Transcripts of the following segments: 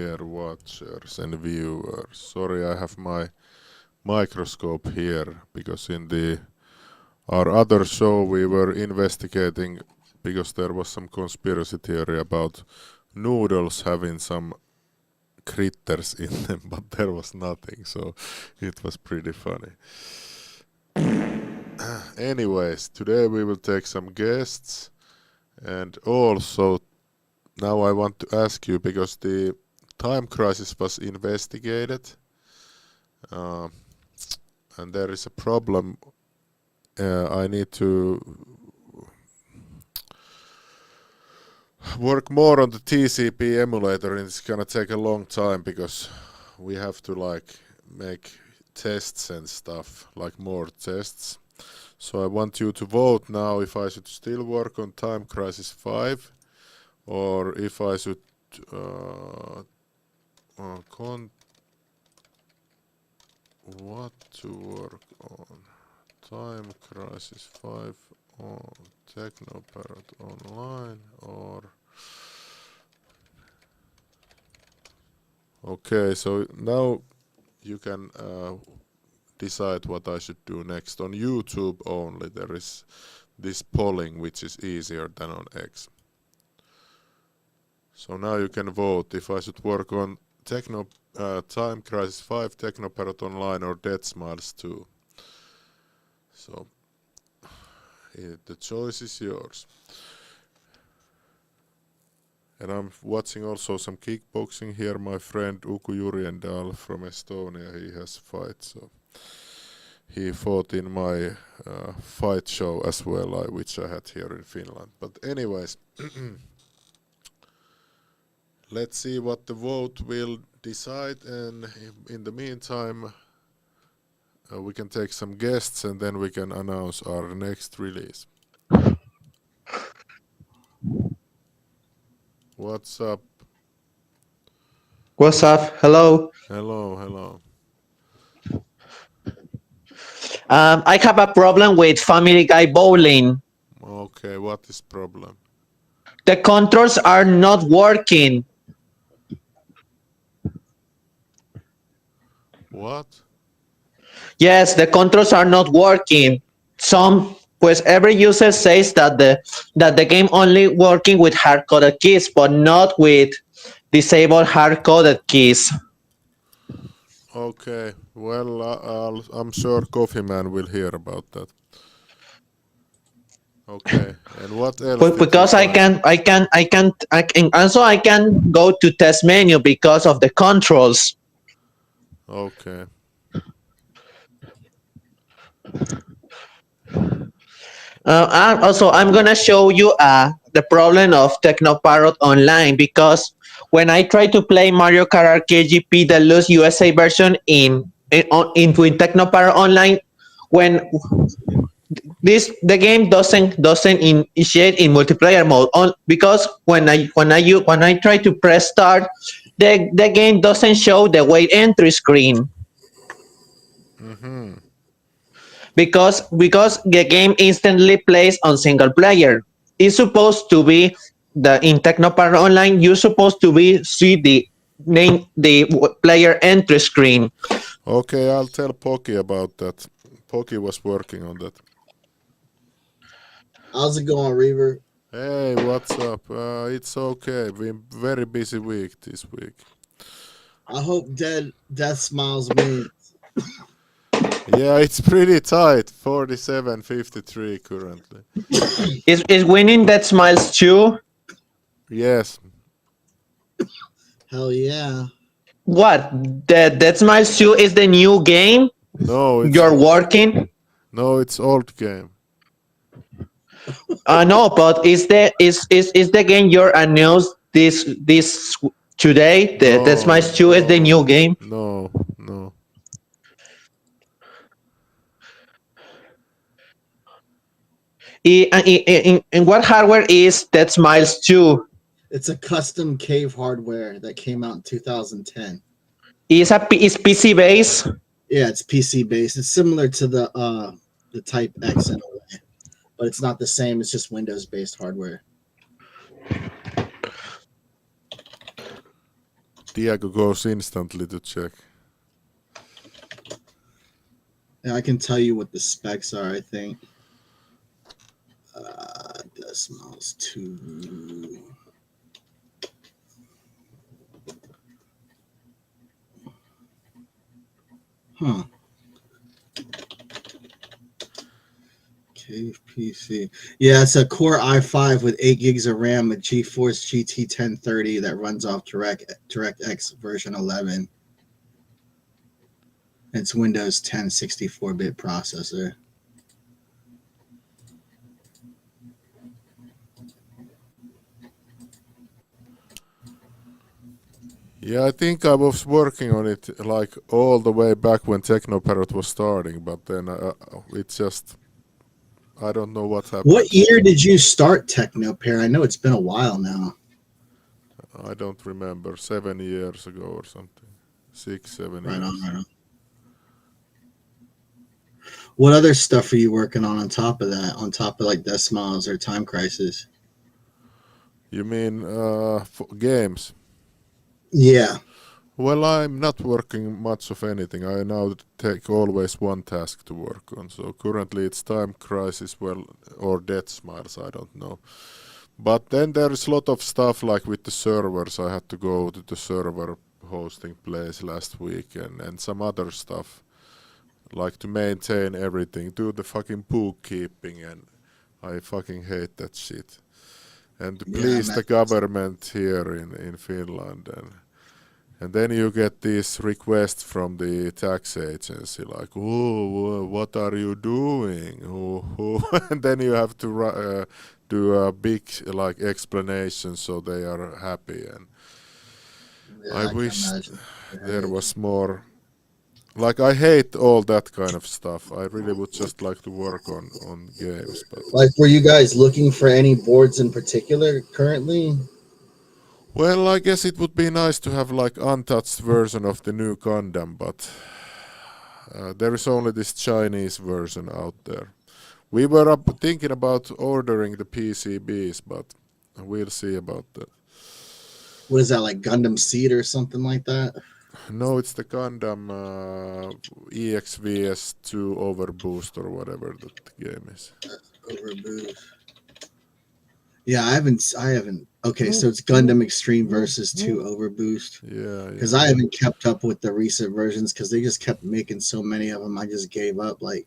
dear watchers and viewers. Sorry, I have my microscope here because in our other show we were investigating because there was some conspiracy theory about noodles having some critters in them, but there was nothing, so it was pretty funny. Anyways, today we will take some guests, and also now I want to ask you because the time crisis was investigated, and there is a problem. I need to work more on the TCP emulator, and it's gonna take a long time because we have to like make tests and stuff, like more tests. So I want you to vote now if I should still work on Time Crisis 5 or if I should what to work on Time Crisis 5 on TeknoParrot Online or okay, so now you can decide what I should do next. On YouTube only there is this polling which is easier than on X. So now you can vote if I should work on Time Crisis 5, TeknoParrot Online or Dead Smiles 2. So the choice is yours. And I'm watching also some kickboxing here. My friend Uku Jurjendal from Estonia, he has fight, so he fought in my fight show as well, which I had here in Finland. But anyways, let's see what the vote will decide, and in the meantime we can take some guests and then we can announce our next release. What's up? What's up? Hello. Hello. I have a problem with Family Guy Bowling. Okay, what is problem? The controls are not working. What? Yes, the controls are not working. Every user says that the game only working with hard-coded keys, but not with disabled hard-coded keys. Okay, well, I'm sure Coffee Man will hear about that. Okay, and what else? But because I can also I can go to test menu because of the controls. Okay. And also, I'm gonna show you the problem of TeknoParrot Online because when I try to play Mario Kart Arcade GP Deluxe USA version in TeknoParrot Online, when the game doesn't initiate in multiplayer mode because when I try to press start, the game doesn't show the wait entry screen. Mm-hmm. Because the game instantly plays on single player. It's supposed to be in TeknoParrot Online. You're supposed to see the player entry screen. Okay, I'll tell Poki about that. Poki was working on that. How's it going, Reaver? Hey, what's up? It's okay. We're very busy week this week. I hope Death Smiles wins. Yeah, it's pretty tight. 47-53 currently. Is winning Dead Smiles 2? Yes. Hell yeah. What? The Dead Smiles 2 is the new game? No, you're working? No, it's old game. No, but is the game you're announced this today? The Dead Smiles 2 is the new game? No. In what hardware is Dead Smiles 2? It's a custom cave hardware that came out in 2010. Is PC based? Yeah, it's PC based. It's similar to the Type X in a way, but it's not the same. It's just Windows based hardware. Diego goes instantly to check. Yeah, I can tell you what the specs are, I think. Decimals 2. Huh. Cave PC. Yeah, it's a Core i5 with 8 gigs of RAM with GeForce GT 1030 that runs off DirectX version 11. It's Windows 10 64-bit processor. Yeah, I think I was working on it like all the way back when TeknoParrot was starting, but then it's just, I don't know what happened. What year did you start TeknoParrot? I know it's been a while now. I don't remember, 7 years ago or something. 6, 7 Right years. on. What other stuff are you working on top of that? On top of like Decimals or Time Crisis? You mean games? Yeah. Well, I'm not working much of anything. I now take always one task to work on. So currently it's Time Crisis, well, or Death Smiles, I don't know. But then there is a lot of stuff like with the servers. I had to go to the server hosting place last week and some other stuff. Like to maintain everything, do the fucking bookkeeping, and I fucking hate that shit. And to please the government here in Finland, and then you get these requests from the tax agency, like, oh, what are you doing? Oh. And then you have to do a big like explanation so they are happy. And I wish there was more. Like, I hate all that kind of stuff. I really would just like to work on games. But Like, were you guys looking for any boards in particular currently? well, I guess it would be nice to have like untouched version of the new Gundam, but there is only this Chinese version out there. We were thinking about ordering the PCBs, but we'll see about that. What is that, like Gundam Seed or something like that? No, it's the Gundam EXVS2 Overboost or whatever that game is. Overboost. Yeah, I haven't. Okay, so it's Gundam Extreme versus 2 Overboost. Yeah. Because I haven't kept up with the recent versions because they just kept making so many of them. I just gave up. Like,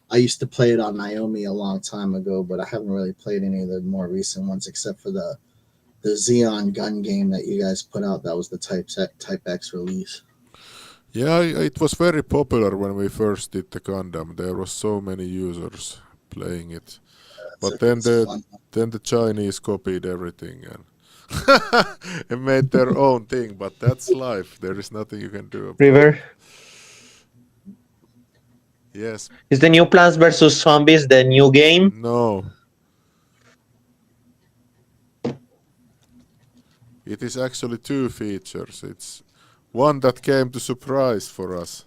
I used to play it on Naomi a long time ago, but I haven't really played any of the more recent ones except for the Xeon gun game that you guys put out. That was the Type X release. Yeah, it was very popular when we first did the Gundam. There was so many users playing it. But then the Chinese copied everything and made their own thing. But that's life. There is nothing you can do about River, it. Yes. is the new Plants vs. Zombies the new game? No. It is actually 2 features. It's one that came to surprise for us.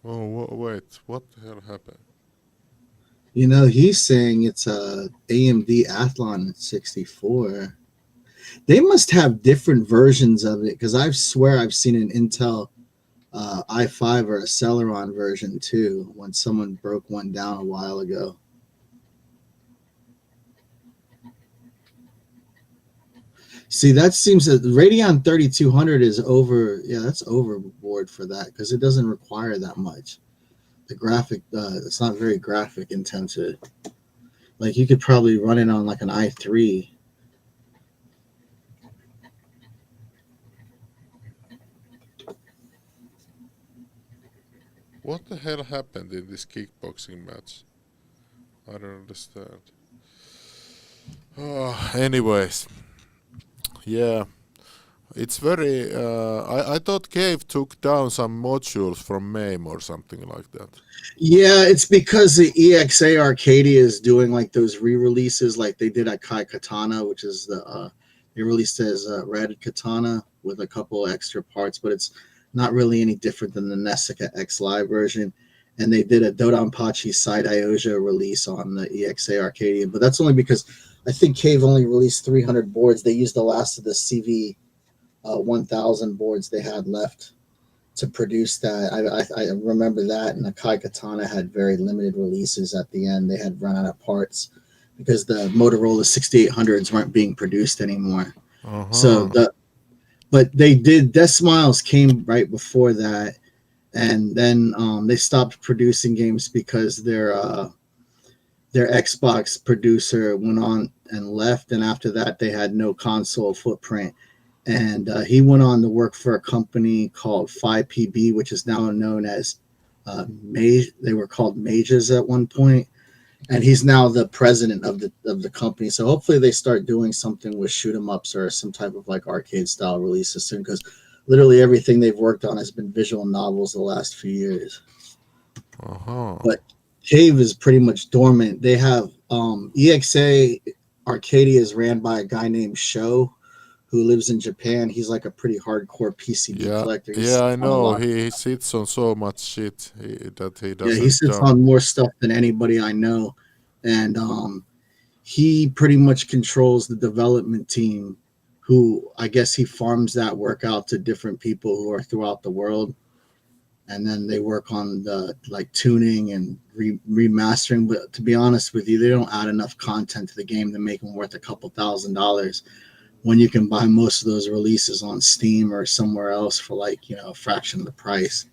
Oh, wait. What the hell happened? You know, he's saying it's a AMD Athlon 64. They must have different versions of it because I swear I've seen an Intel i5 or a Celeron version too when someone broke one down a while ago. See, that seems that the Radeon 3200 is over. Yeah, that's overboard for that because it doesn't require that much. The graphic, it's not very graphic intensive. Like, you could probably run it on like an i3. What the hell happened in this kickboxing match? I don't understand. Anyways. Yeah. It's very... I thought Cave took down some modules from MAME or something like that. Yeah, it's because the EXA Arcadia is doing like those re-releases like they did at Kai Katana, which is the... they released it as a Red Katana with a couple extra parts, but it's not really any different than the Nessica X Live version. And they did a Dodonpachi Side Ioja release on the EXA Arcadia, but that's only because I think Cave only released 300 boards. They used the last of the CV 1000 boards they had left to produce that. I remember that, and Akai Katana had very limited releases at the end. They had run out of parts because the Motorola 6800s weren't being produced anymore. So Uh-huh. but they did. Death Smiles came right before that, and then they stopped producing games because their Xbox producer went on and left, and after that, they had no console footprint. And he went on to work for a company called 5PB, which is now known as Mage. They were called Mages at one point, and he's now the president of the company. So hopefully, they start doing something with shoot 'em ups or some type of like arcade style releases soon, because literally everything they've worked on has been visual novels the last few years. Uh-huh. But Cave is pretty much dormant. They have EXA Arcadia is ran by a guy named Sho who lives in Japan. He's like a pretty hardcore PCB Yeah, collector. He yeah, sits I on a know. lot. He sits on so much shit that he Yeah, he doesn't sits dump. on more stuff than anybody I know, and he pretty much controls the development team. Who I guess he farms that work out to different people who are throughout the world, and then they work on the like tuning and remastering. But to be honest with you, they don't add enough content to the game to make them worth a couple $1,000s when you can buy most of those releases on Steam or somewhere else for like a fraction of the price.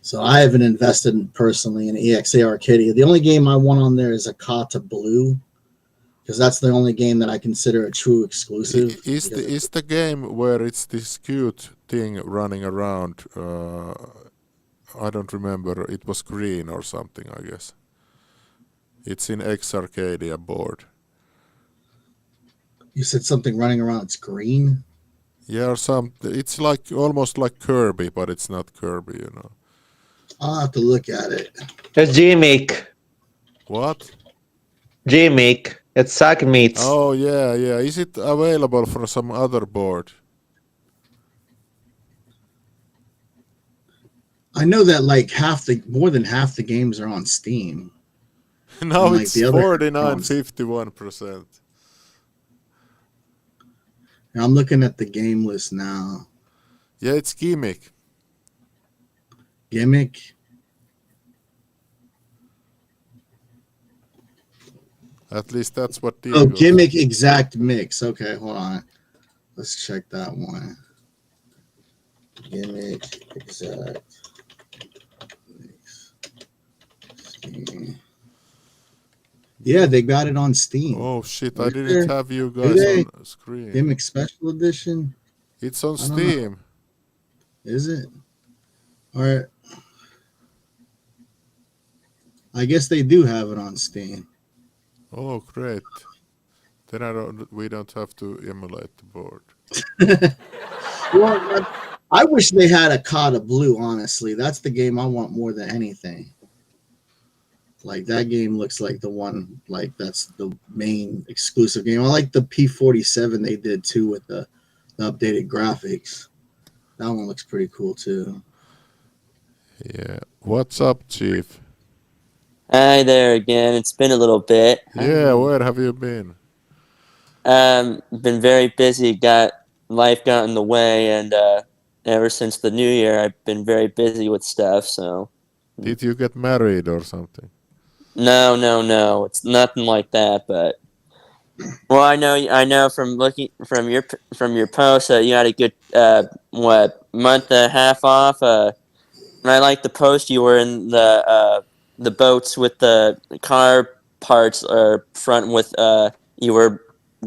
So I haven't invested personally in EXA Arcadia. The only game I want on there is Akata Blue, because that's the only game that I consider a true exclusive. Because Is the game where it's this cute thing running around? I don't remember. It was green or something, I guess. It's in EXA Arcadia board. you said something running around, it's green. Yeah, or some. It's like almost like Kirby, but it's not Kirby, you know. I'll have to look at it. It's gimmick. What? Gimmick. It's suck meats. Oh yeah, yeah. Is it available for some other board? I know that like more than half the games are on Steam, Now and like it's the other half are on. 49.51%. I'm looking at the game list now. Yeah, it's gimmick. Gimmick. At least that's what Oh, Diego said. Gimmick Exact Mix. Okay, hold on. Let's check that one. Gimmick Exact Mix. Steam. Yeah, they got it on Steam. Oh shit, I Right didn't there. have you Do guys they? on screen. Gimmick Special Edition. It's on I don't know. Steam. Is it? All right. I guess they do have it on Steam. Oh great. Then we don't have to emulate the board. Well, I wish they had a Kata Blue, honestly. That's the game I want more than anything. Like, that game looks like the one, like, that's the main exclusive game. I like the P47 they did, too, with the updated graphics. That one looks pretty cool, too. Yeah. What's up, Chief? Hi there again. It's been a little bit. Yeah, where have you been? Been very busy. Life got in the way, and ever since the new year, I've been very busy with stuff. So Did you get married or something? no, it's nothing like that. But well, I know from looking from your post, you had a good month and a half off. And I like the post you were in the boats with the car parts front with you were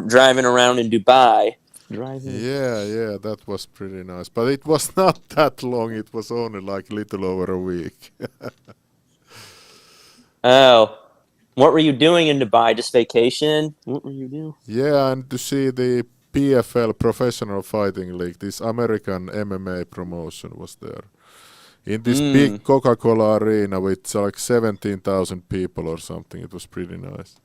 driving around in Dubai. Yeah, that was pretty nice. But it was not that long. It was only like little over a week. Oh, what were you doing in Dubai? Just vacation? What were you doing? Yeah, and to see the PFL Professional Fighting League, this American MMA promotion was there. In this big Coca-Cola arena with like 17,000 people or something. It was pretty nice.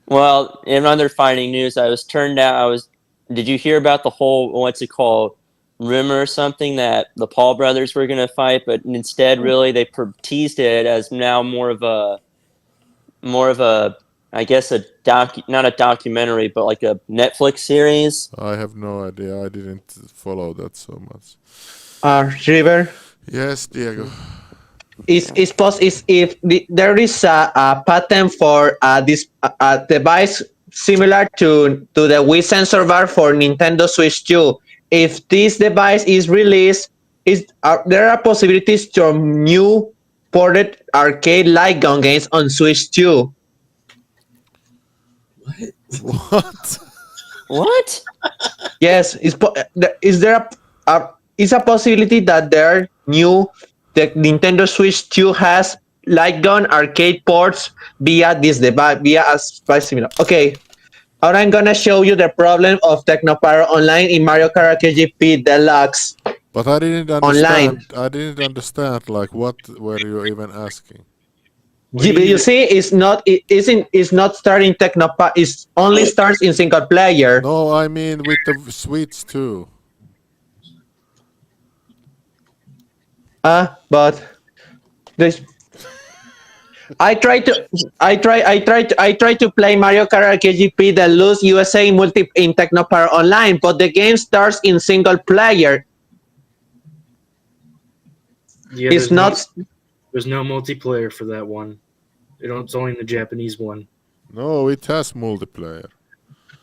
Well, in other fighting news, Did you hear about the whole what's it called? Rumor or something that the Paul brothers were going to fight, but instead, really, they teased it as now more of a more of a, I guess not a documentary, but like a Netflix series. I have no idea. I didn't follow that so much. River. Yes, Diego. Is if there is a patent for this device similar to the Wii sensor bar for Nintendo Switch 2. If this device is released, there are possibilities to new ported arcade light gun games on Switch 2. What? What? Yes, is there is a possibility that the Nintendo Switch 2 has light gun arcade ports via this device via a device similar. Okay, now I'm gonna show you the problem of TeknoParrot Online in Mario Kart GP Deluxe. But I didn't Online. understand. I didn't understand. Like, what were you even asking? You see, it's not starting TeknoParrot. It only starts in single player. No, I mean with the Switch too. But this. I try to play Mario Kart Arcade GP Deluxe USA in TeknoParrot Online, but the game starts in single player. Yeah, It's not. There's no multiplayer for that one. It's only in the Japanese one. No, it has multiplayer.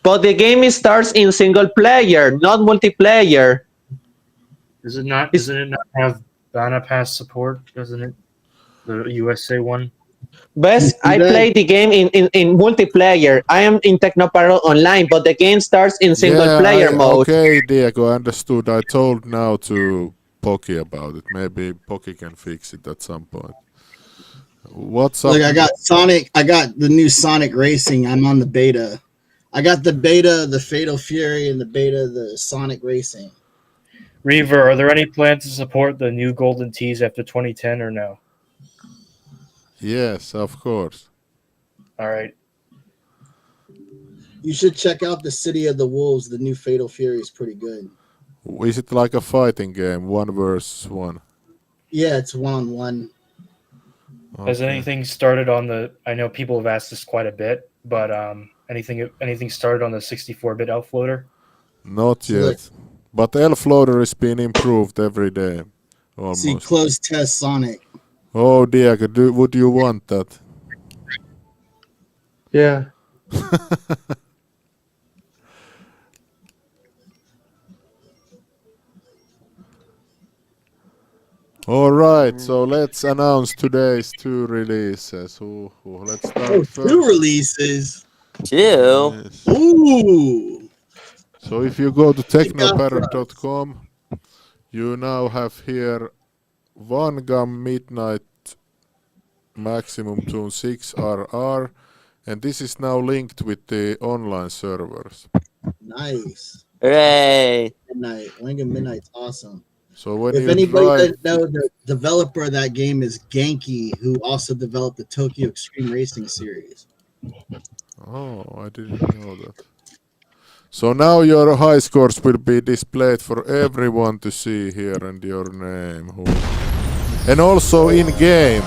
But the game starts in single player, not multiplayer. Is it not? Doesn't it not have Bana Pass support? Doesn't it? The USA one. Best, I play the game in multiplayer. I am in TeknoParrot Online, but the game starts in single player mode. Okay, Diego, understood. I told now to Poki about it. Maybe Poki can fix it at some point. What's up? Look, I got the new Sonic Racing. I'm on the beta. I got the beta, the Fatal Fury, and the beta, the Sonic Racing. Reaver, are there any plans to support the new Golden Tees after 2010 or no? Yes, of course. All right. You should check out the City of the Wolves. The new Fatal Fury is pretty good. Is it like a fighting game, 1 versus 1? Yeah, it's 1-on-1. Okay. Has anything started on the? I know people have asked this quite a bit, but anything started on the 64-bit elf floater? Not So yet. look, But elf loader is being improved every day. Almost. see, closed test Sonic. Oh, Diego, would you want that? Yeah. All right, so let's announce today's 2 releases. Let's start first. 2 releases. 2. Yes. Ooh. So if you go to TeknoParrot.com, you now have here One Gum Midnight Maximum Tune 6 RR, and this is now linked with the online servers. Nice. Hooray! Midnight. Wing of Midnight's awesome. So when If you anybody try, doesn't know, the developer of that game is Genki, who also developed the Tokyo Extreme Racing series. oh, I didn't know that. So now your high scores will be displayed for everyone to see here, and your name, and also in game.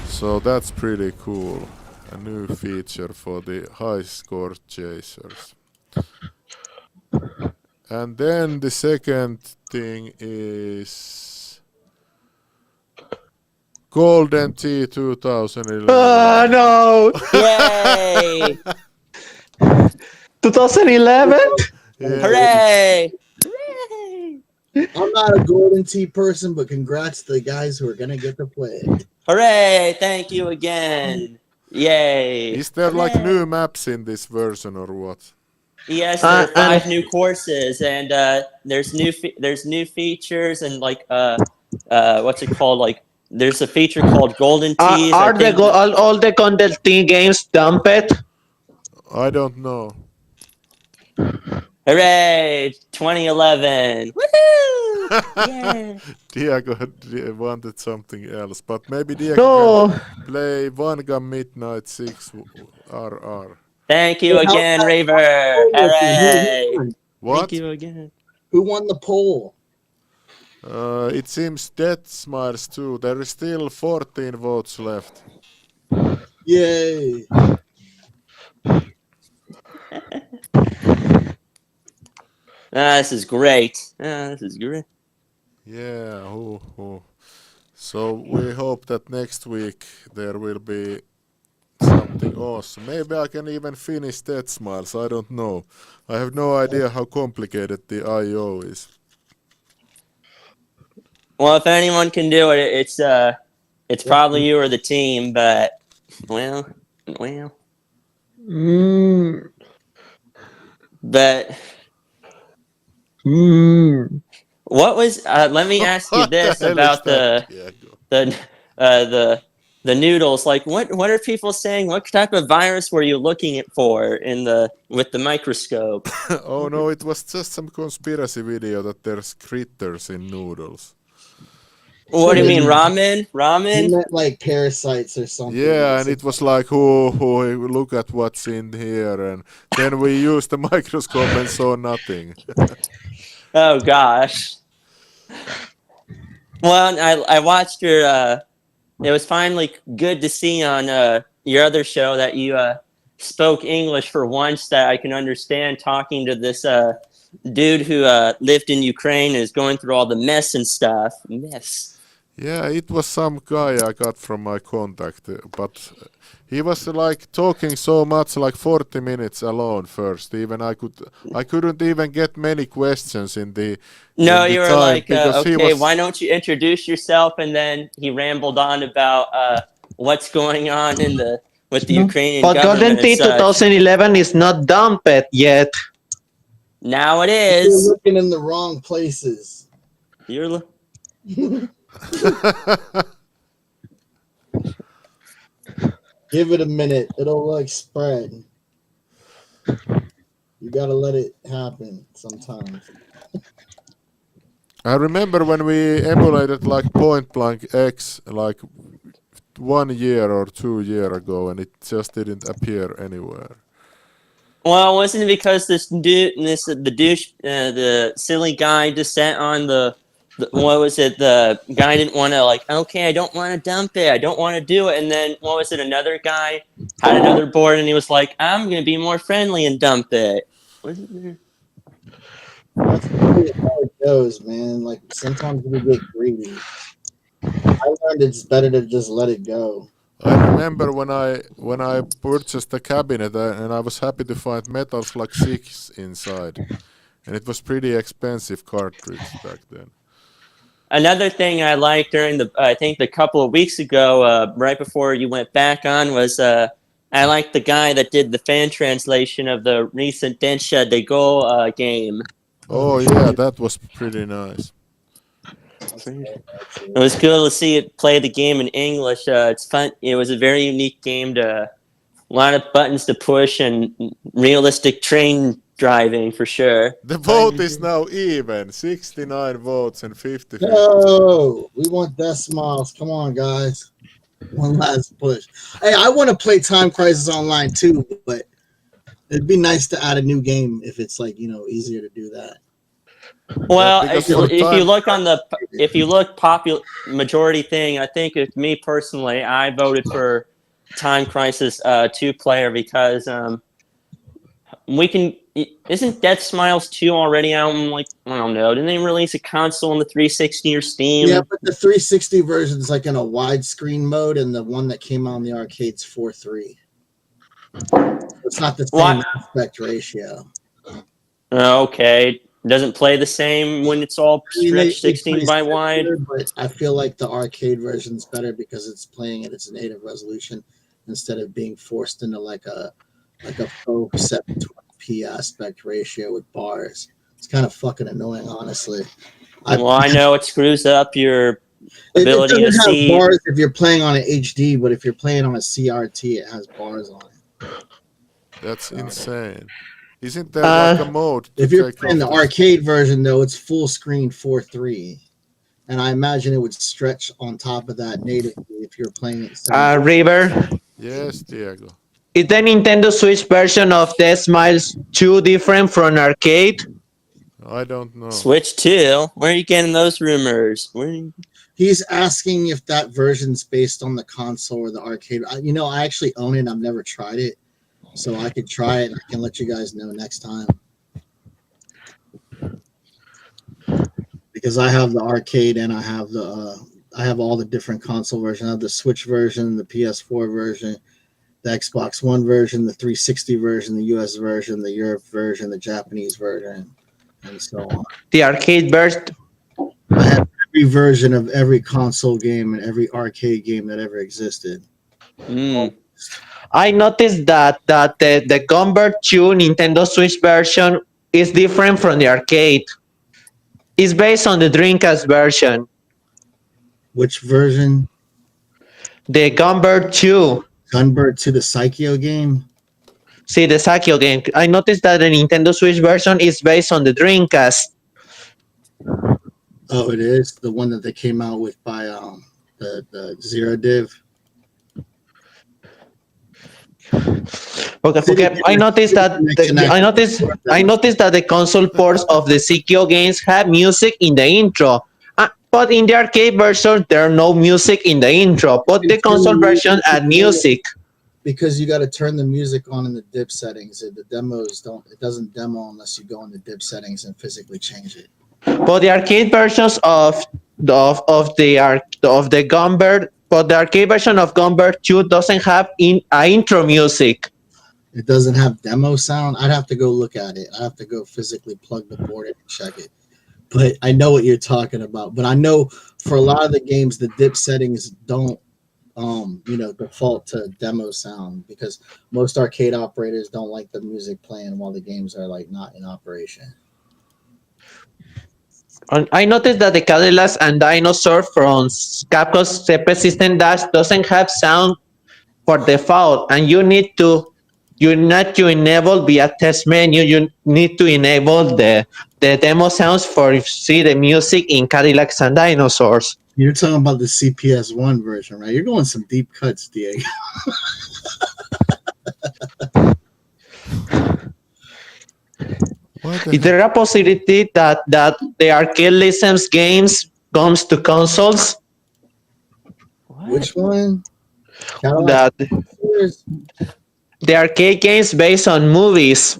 So that's pretty cool. A new feature for the high score chasers. And then the second thing is Golden T 2011. No. Yay! 2011. Yeah. Hooray! Hooray! I'm not a Golden Tee person, but congrats to the guys who are going to get to play it. Hooray! Thank you again. Yay! Is there like Hooray. new maps in this version or what? Yes, there are 5 and- new courses, and there's new features, and like what's it called? Like there's a feature called Golden Tees. Are all the Golden Tee games dumped? I don't know. Hooray! 2011. Woohoo! Yay! Diego wanted something else, but maybe Diego No. can play One Gun Midnight 6 RR. Thank you again, Raver. Hooray! What? Thank you again. Who won the poll? It seems Death Smiles too. There is still 14 votes left. Yay! This is great. This is great. Yeah. So we hope that next week there will be something awesome. Maybe I can even finish Dead Smiles. I don't know. I have no idea how complicated the I/O is. Well, if anyone can do it, it's probably you or the team. But well. Mm. But what was? Let me ask you What the this hell is about that, Diego? the noodles. Like, what are people saying? What type of virus were you looking for with the microscope? Oh no, it was just some conspiracy video that there's critters in noodles. What do you mean, He ramen? meant like parasites or something. Yeah, and it was like, oh, look at what's in here, and then we used the microscope and saw nothing. Oh gosh. Well, I watched your. It was finally good to see on your other show that you spoke English for once that I can understand. Talking to this dude who lived in Ukraine and is going through all the mess and stuff. Mess. Yeah, it was some guy I got from my contact, but he was like talking so much, like 40 minutes alone first. Even I couldn't even get many questions in the No, in the you were time like, because he okay, was. why don't you introduce yourself? And then he rambled on about what's going on with the Ukrainian But Golden government and Tee such. 2011 is not dumped yet. Now it You're is. looking in the wrong places. You're Give it a minute. It'll like spread. You gotta let it happen sometimes. I remember when we emulated like Point Blank X like 1 year or 2 year ago, and it just didn't appear anywhere. Well, wasn't it because the silly guy just sat on the what was it? The guy didn't want to okay, I don't want to dump it. I don't want to do it. And then what was it? Another guy had another board, and he was like, I'm gonna be more friendly and dump it. Wasn't there? That's really how it goes, man. Like sometimes we get greedy. I learned it's better to just let it go. I remember when I purchased the cabinet, and I was happy to find Metal Slug 6 inside, and it was pretty expensive cartridge back then. Another thing I liked during I think the couple of weeks ago, right before you went back on, was I liked the guy that did the fan translation of the recent Densha de Go game. Oh yeah, that was pretty nice. It was cool to see it play the game in English. It's fun. It was a very unique game. A lot of buttons to push and realistic train driving for sure. The vote is now even, 69 votes and 50. No, we want Death Smiles. Come on, guys. One last push. Hey, I want to play Time Crisis Online too, but it'd be nice to add a new game if it's like, easier to do that. Well, Yeah, if you look popular majority thing, I think if me personally, I voted for Time Crisis 2-player because we can. Isn't Dead Smiles 2 already out? I don't know. Didn't they release a console in the 360 or Steam? Yeah, but the 360 version is like in a widescreen mode, and the one that came out in the arcades 4:3. It's not the same aspect ratio. Okay. Doesn't play the same when it's all stretched 16 by wide. But I feel like the arcade version is better because it's playing at its native resolution instead of being forced into like a pro 720p aspect ratio with bars. It's kind of fucking annoying, honestly. I know it screws up your ability to see bars if you're playing on an HD, but if you're playing on a CRT, it has bars on it. That's insane. Isn't there like a mode? If you're playing the arcade version, though, it's full screen 4:3, and I imagine it would stretch on top of that natively if you're playing it. River. Yes, Diego. Is the Nintendo Switch version of Death Smiles 2 different from arcade? I don't know. Switch 2? Where are you getting those rumors? He's asking if that version's based on the console or the arcade. I actually own it. I've never tried it, so I could try it. And I can let you guys know next time because I have the arcade and I have all the different console versions. I have the Switch version, the PS4 version, the Xbox One version, the 360 version, the US version, the Europe version, the Japanese version, and so on. The arcade version. I have every version of every console game and every arcade game that ever existed. I noticed that the Convert 2 Nintendo Switch version is different from the arcade. It's based on the Dreamcast version. Which version? The Convert 2. Gunbird to the Psycho game? See, the Sakio game. I noticed that the Nintendo Switch version is based on the Dreamcast. Oh, it is? The one that they came out with by the Zero Div? Okay. I noticed that the console ports of the Sakio games have music in the intro. But in the arcade version, there are no music in the intro. But the console version add music. Because you got to turn the music on in the dip settings. The demos don't. It doesn't demo unless you go in the dip settings and physically change it. But the arcade versions of the Gunbird, but the arcade version of Gunbird 2 doesn't have intro music. It doesn't have demo sound. I'd have to go look at it. I have to go physically plug the board in and check it. But I know what you're talking about. But I know for a lot of the games, the dip settings don't, default to demo sound because most arcade operators don't like the music playing while the games are like not in operation. I noticed that the Cadillacs and Dinosaur from Capcom's separate system dash doesn't have sound for default, and you need to enable via test menu. You need to enable the demo sounds for see the music in Cadillacs and Dinosaurs. You're talking about the CPS1 version, right? You're going some deep cuts, Diego. Is there a possibility that the arcade license games comes to consoles? Which one? That the arcade games based on movies.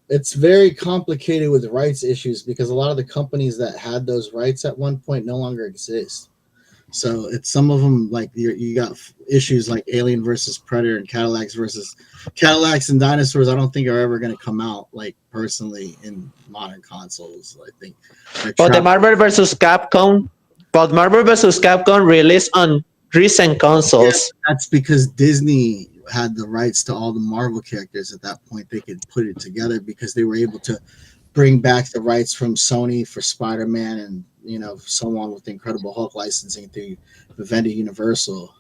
It's very complicated with rights issues because a lot of the companies that had those rights at one point no longer exist. So it's some of them like you got issues like Alien versus Predator and Cadillacs and Dinosaurs. I don't think are ever going to come out like personally in modern consoles. I think. But the Marvel versus Capcom released on recent consoles. Yeah, that's because Disney had the rights to all the Marvel characters at that point. They could put it together because they were able to bring back the rights from Sony for Spider-Man and so on with the Incredible Hulk licensing through Vivendi Universal.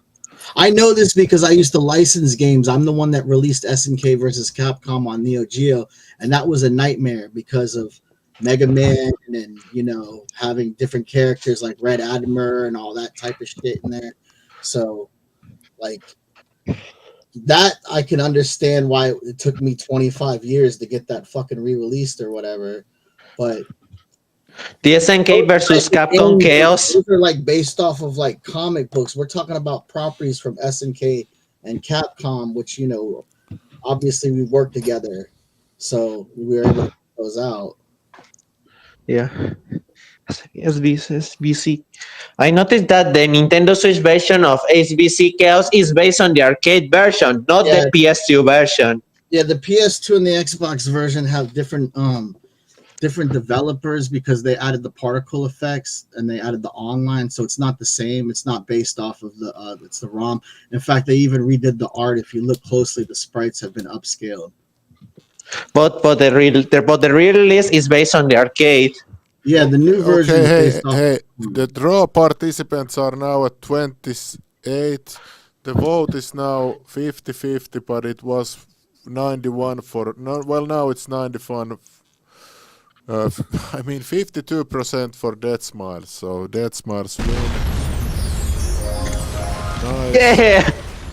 I know this because I used to license games. I'm the one that released SNK versus Capcom on Neo Geo, and that was a nightmare because of Mega Man and having different characters like Red Admiral and all that type of shit in there. So like that I can understand why it took me 25 years to get that fucking re-released or whatever. But the SNK versus Capcom Chaos. Those are like based off of like comic books. We're talking about properties from SNK and Capcom, which obviously we work together, so we were able to put those out. Yeah. SBC. I noticed that the Nintendo Switch version of SBC Chaos is based on the arcade version, not the PS2 version. Yeah, the PS2 and the Xbox version have different developers because they added the particle effects and they added the online, so it's not the same. It's not based off of it's the ROM. In fact, they even redid the art. If you look closely, the sprites have been upscaled. But the re-release is based on the arcade. Yeah, the new version is based off. The draw participants are now at 28. The vote is now 50-50, but it was 91 for now it's 91. 52% for Dead Smiles, so Dead Smiles win. Nice. Yeah.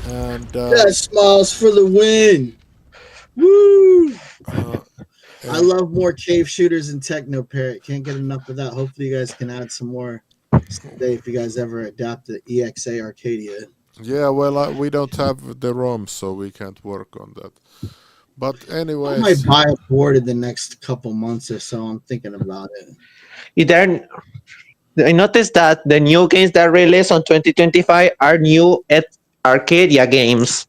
And Dead Smiles for the win. Woo! I love more cave shooters and TeknoParrot. Can't get enough of that. Hopefully you guys can add some more. someday if you guys ever adapt the EXA Arcadia. Yeah, well, we don't have the ROMs, so we can't work on that. But I anyways, might buy a board in the next couple months or so. I'm thinking about it. I noticed that the new games that release on 2025 are new at Arcadia games.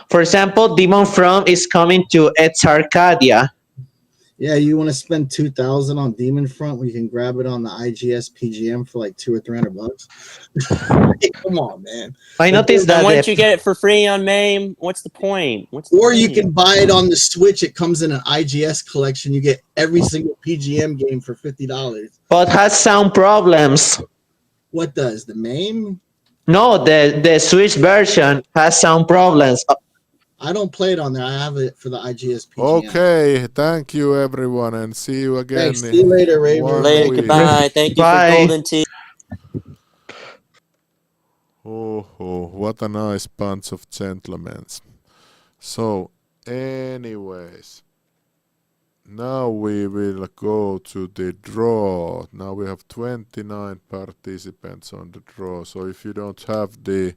For example, Demon From is coming to EXA Arcadia. Yeah, you want to spend 2,000 on Demon Front when you can grab it on the IGS PGM for like $200 or $300? Come on, man. I noticed And that once you get it for free on MAME, what's the point? Or you can buy it on the Switch. It comes in an IGS collection. You get every single PGM game for $50. but has sound problems. What does the MAME? No, the Switch version has sound problems. I don't play it on there. I have it for the IGS PGM. okay, thank you everyone, and see you again. Thanks. See you later, Raver. one Later, week. goodbye. Thank you Bye. for Golden Tea. Oh, what a nice bunch of gentlemen. So, anyways, now we will go to the draw. Now we have 29 participants on the draw. So if you don't have the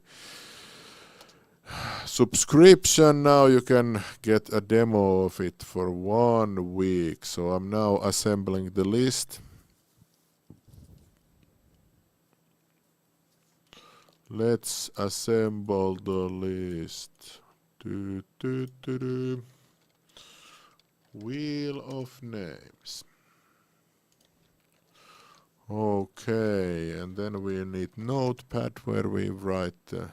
subscription now, you can get a demo of it for 1 week. So I'm now assembling the list. Let's assemble the list. Wheel of names. Okay, and then we need notepad where we write the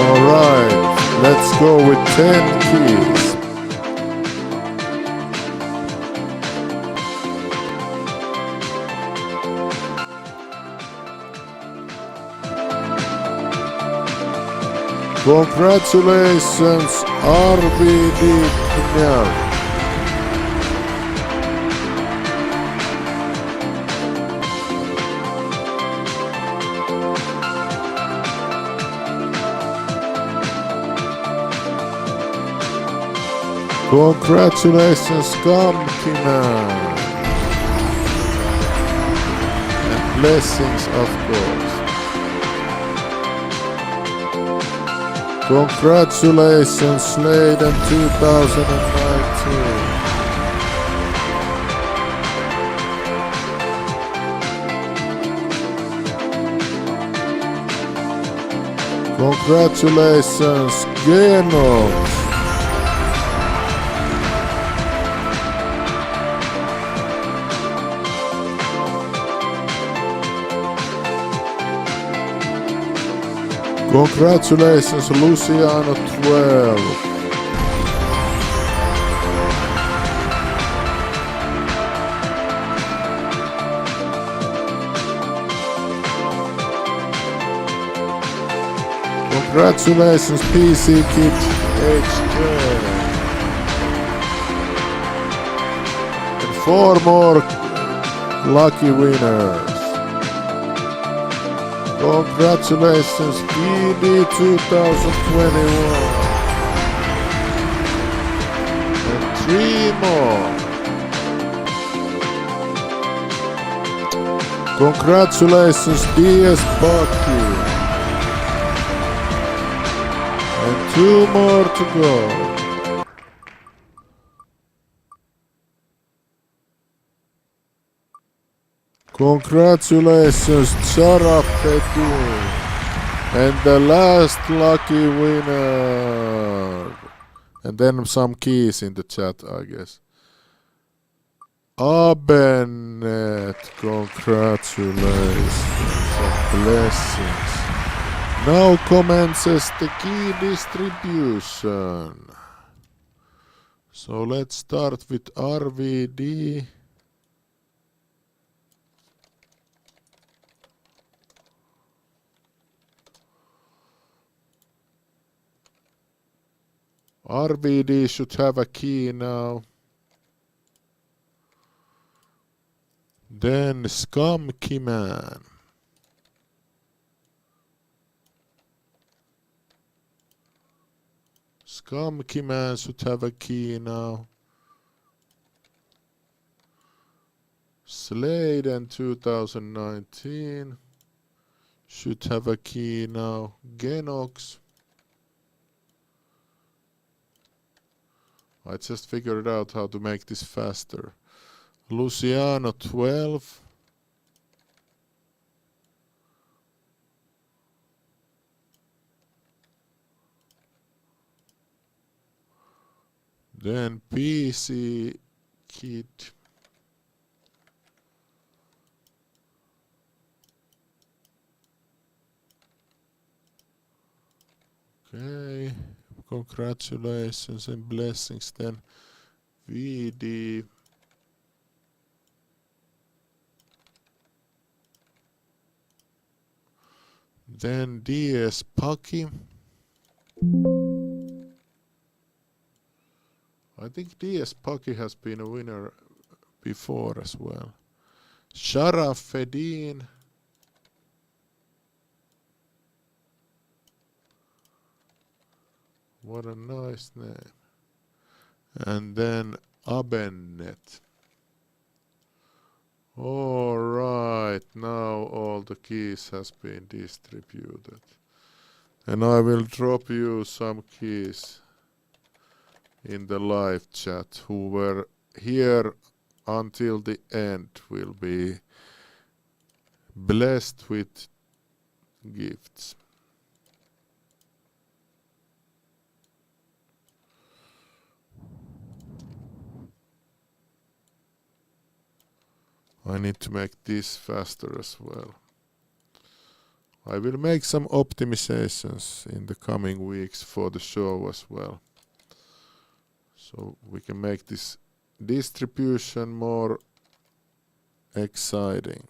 Alright, let's go with 10 keys. Congratulations, RBD Premier. Congratulations, Kamkina. And blessings, of course. Congratulations, Sladen 2019. Congratulations, Genos. Congratulations, Luciano 12. Congratulations, PC Kid H10. And 4 more lucky winners. Congratulations, PD 2021. And 3 more. Congratulations, DS Bucky. And 2 more to go. Congratulations, Sharaf Fedin. And the last lucky winner. And then some keys in the chat, I guess. Abenet, congratulations and blessings. Now commences the key distribution. So let's start with RVD. RVD should have a key now. Then Scum Keyman. Skumky Man should have a key now. Sladen 2019 should have a key now. Genox. I just figured out how to make this faster. Luciano 12. Then PC Kid. Okay, congratulations and blessings. Then VD. Then DS Pucky. I think DS Pucky has been a winner before as well. Sharaf Fedin. What a nice name. And then Abennet. Alright, now all the keys has been distributed. And I will drop you some keys in the live chat. Who were here until the end will be blessed with gifts. I need to make this faster as well. I will make some optimizations in the coming weeks for the show as well. So we can make this distribution more exciting.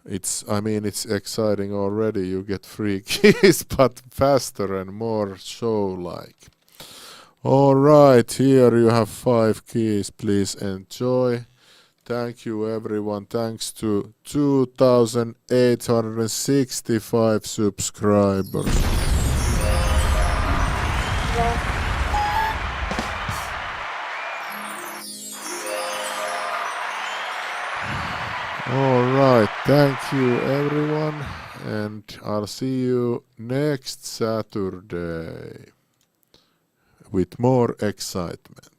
It's exciting already. You get free keys, but faster and more show-like. All right, here you have 5 keys. Please enjoy. Thank you everyone. Thanks to 2,865 subscribers. All right, thank you everyone, and I'll see you next Saturday with more excitement.